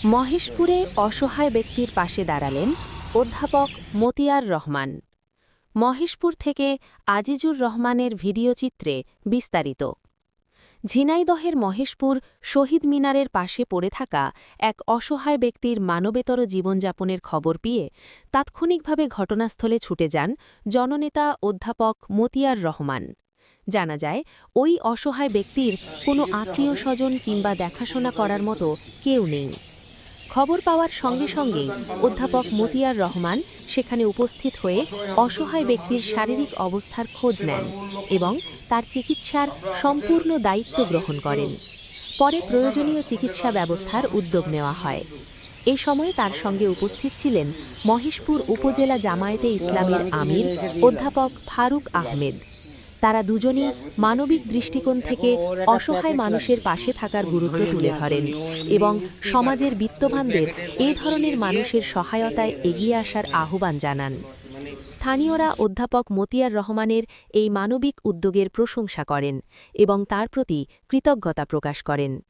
মহেশপুরে অসহায় ব্যক্তির পাশে দাঁড়ালেন অধ্যাপক মতিয়ার রহমান। মহেশপুর থেকে আজিজুর রহমানের ভিডিওচিত্রে বিস্তারিত। ঝিনাইদহের মহেশপুর শহীদ মিনারের পাশে পড়ে থাকা এক অসহায় ব্যক্তির মানবেতর জীবনযাপনের খবর পেয়ে তাৎক্ষণিকভাবে ঘটনাস্থলে ছুটে যান জননেতা অধ্যাপক মতিয়ার রহমান। জানা যায়, ওই অসহায় ব্যক্তির কোনো আত্মীয় স্বজন কিংবা দেখাশোনা করার মতো কেউ নেই। খবর পাওয়ার সঙ্গে সঙ্গেই অধ্যাপক মতিয়ার রহমান সেখানে উপস্থিত হয়ে অসহায় ব্যক্তির শারীরিক অবস্থার খোঁজ নেন এবং তার চিকিৎসার সম্পূর্ণ দায়িত্ব গ্রহণ করেন। পরে প্রয়োজনীয় চিকিৎসা ব্যবস্থার উদ্যোগ নেওয়া হয়। এ সময় তার সঙ্গে উপস্থিত ছিলেন মহেশপুর উপজেলা জামায়াতে ইসলামের আমির অধ্যাপক ফারুক আহমেদ। তারা দুজনই মানবিক দৃষ্টিকোণ থেকে অসহায় মানুষের পাশে থাকার গুরুত্ব তুলে ধরেন এবং সমাজের বিত্তবানদের এ ধরনের মানুষের সহায়তায় এগিয়ে আসার আহ্বান জানান। স্থানীয়রা অধ্যাপক মতিয়ার রহমানের এই মানবিক উদ্যোগের প্রশংসা করেন এবং তার প্রতি কৃতজ্ঞতা প্রকাশ করেন।